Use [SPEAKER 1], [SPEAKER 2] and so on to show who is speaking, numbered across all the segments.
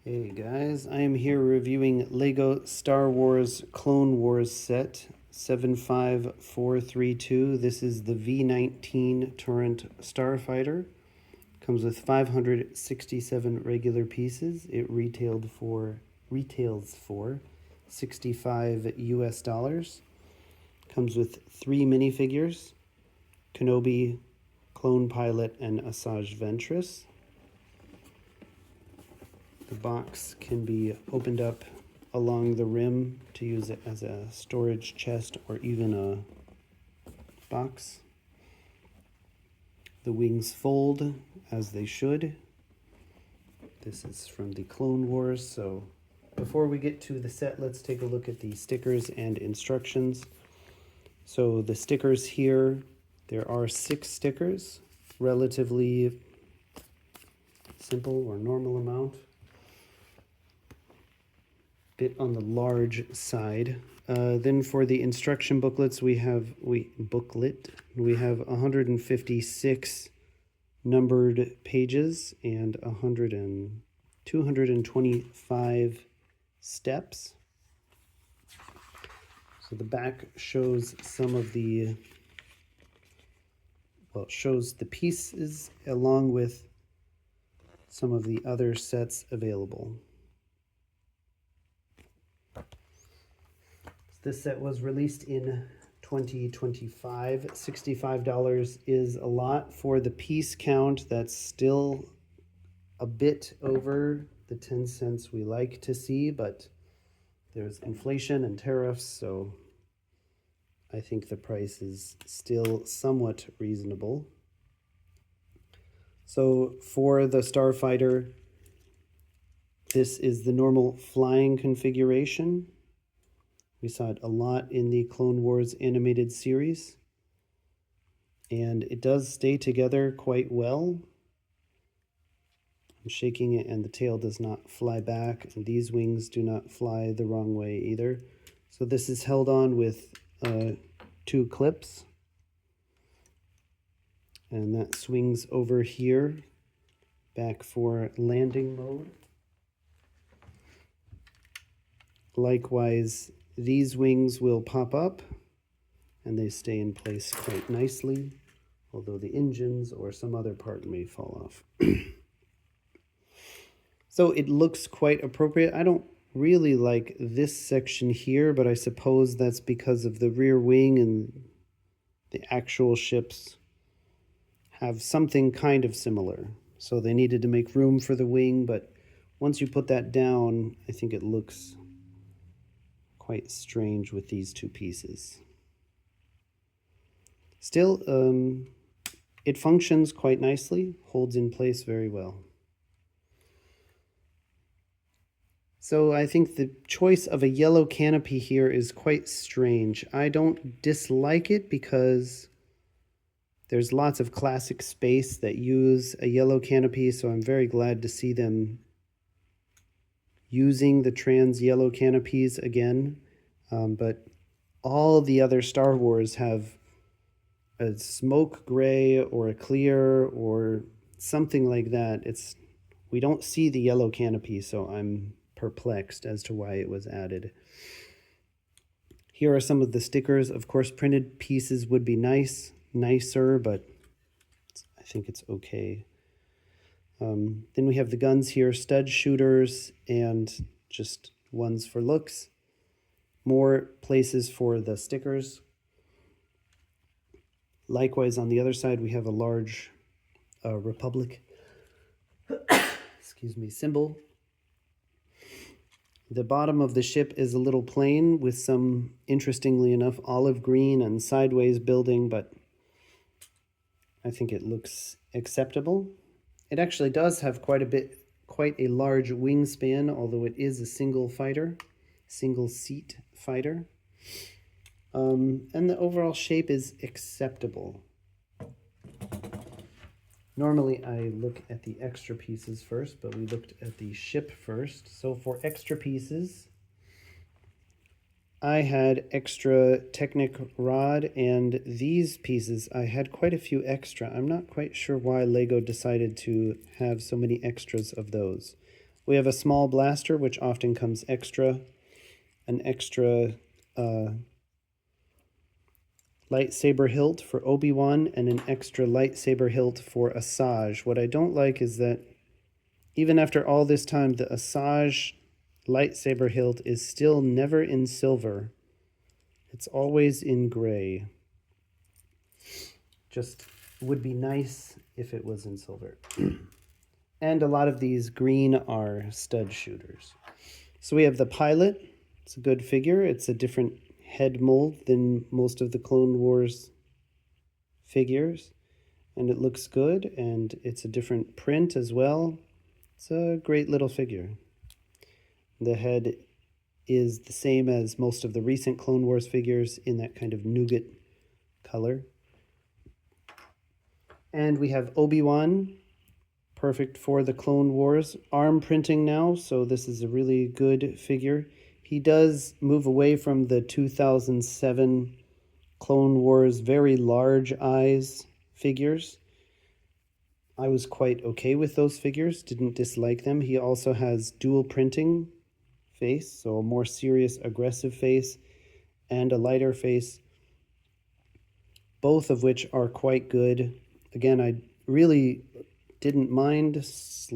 [SPEAKER 1] Hey guys, I am here reviewing LEGO Star Wars Clone Wars set 75432. This is the V-19 Torrent Starfighter. Comes with 567 regular pieces. It retails for 65 US dollars. Comes with 3 minifigures: Kenobi, Clone Pilot, and Assajh Ventress. The box can be opened up along the rim to use it as a storage chest or even a box. The wings fold as they should. This is from the Clone Wars, so before we get to the set, let's take a look at the stickers and instructions. So the stickers here, there are 6 stickers, relatively simple or normal amount. Bit on the large side. Then for the instruction booklets, we have 156 numbered pages and 225 steps. So the back shows some of the, well, it shows the pieces along with some of the other sets available. This set was released in 2025. $65 is a lot. For the piece count, that's still a bit over the 10 cents we like to see, but there's inflation and tariffs, so I think the price is still somewhat reasonable. So for the Starfighter, this is the normal flying configuration. We saw it a lot in the Clone Wars animated series, and it does stay together quite well. I'm shaking it and the tail does not fly back, and these wings do not fly the wrong way either. So this is held on with 2 clips, and that swings over here back for landing mode. Likewise, these wings will pop up and they stay in place quite nicely, although the engines or some other part may fall off. So it looks quite appropriate. I don't really like this section here, but I suppose that's because of the rear wing, and the actual ships have something kind of similar. So they needed to make room for the wing, but once you put that down, I think it looks quite strange with these 2 pieces. Still, it functions quite nicely, holds in place very well. So I think the choice of a yellow canopy here is quite strange. I don't dislike it because there's lots of classic space that use a yellow canopy, so I'm very glad to see them using the trans yellow canopies again, but all the other Star Wars have a smoke gray or a clear or something like that. We don't see the yellow canopy, so I'm perplexed as to why it was added. Here are some of the stickers. Of course, printed pieces would be nicer, but I think it's okay. Then we have the guns here, stud shooters, and just ones for looks. More places for the stickers. Likewise, on the other side, we have a large Republic symbol. The bottom of the ship is a little plain with some, interestingly enough, olive green and sideways building, but I think it looks acceptable. It actually does have quite a large wingspan, although it is a single seat fighter. And the overall shape is acceptable. Normally I look at the extra pieces first, but we looked at the ship first. So for extra pieces, I had extra Technic rod, and these pieces, I had quite a few extra. I'm not quite sure why LEGO decided to have so many extras of those. We have a small blaster, which often comes extra, an extra lightsaber hilt for Obi-Wan, and an extra lightsaber hilt for Assajh. What I don't like is that even after all this time, the Assajh lightsaber hilt is still never in silver. It's always in gray. Just would be nice if it was in silver. And a lot of these green are stud shooters. So we have the pilot. It's a good figure. It's a different head mold than most of the Clone Wars figures. And it looks good, and it's a different print as well. It's a great little figure. The head is the same as most of the recent Clone Wars figures in that kind of nougat color. And we have Obi-Wan, perfect for the Clone Wars. Arm printing now, so this is a really good figure. He does move away from the 2007 Clone Wars very large eyes figures. I was quite okay with those figures, didn't dislike them. He also has dual printing face, so a more serious, aggressive face and a lighter face, both of which are quite good. Again, I really didn't mind /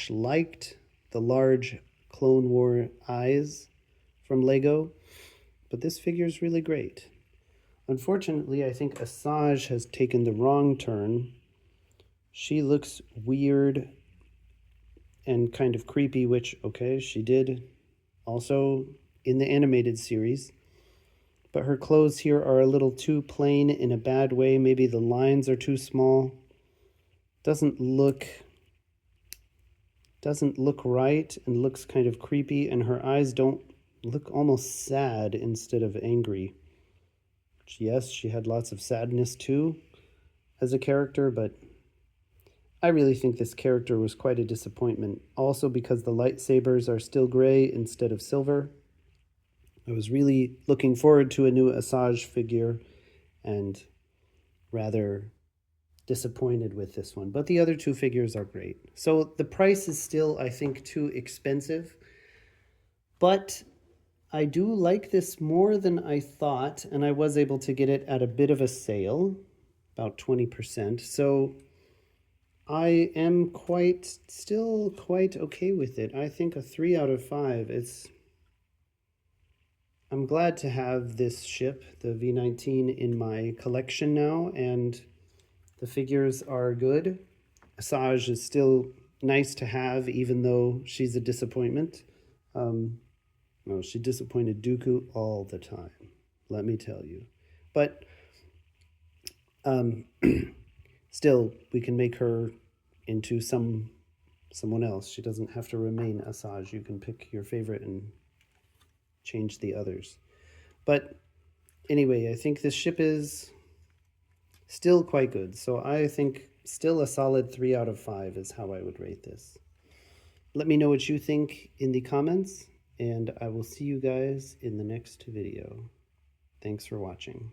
[SPEAKER 1] liked the large Clone War eyes from Lego, but this figure is really great. Unfortunately, I think Assajh has taken the wrong turn. She looks weird and kind of creepy, which, okay, she did also in the animated series. But her clothes here are a little too plain in a bad way. Maybe the lines are too small. Doesn't look right and looks kind of creepy, and her eyes don't look almost sad instead of angry. Yes, she had lots of sadness too as a character, but I really think this character was quite a disappointment. Also because the lightsabers are still gray instead of silver. I was really looking forward to a new Assajh figure and rather disappointed with this one. But the other two figures are great. So the price is still, I think, too expensive. But I do like this more than I thought, and I was able to get it at a bit of a sale, about 20%. So I am still quite okay with it. I think a 3 out of 5. I'm glad to have this ship, the V-19, in my collection now, and the figures are good. Assajh is still nice to have, even though she's a disappointment. No, she disappointed Dooku all the time, let me tell you. But still, we can make her into someone else. She doesn't have to remain Assajh. You can pick your favorite and change the others. But anyway, I think this ship is still quite good. So I think still a solid 3 out of 5 is how I would rate this. Let me know what you think in the comments, and I will see you guys in the next video. Thanks for watching.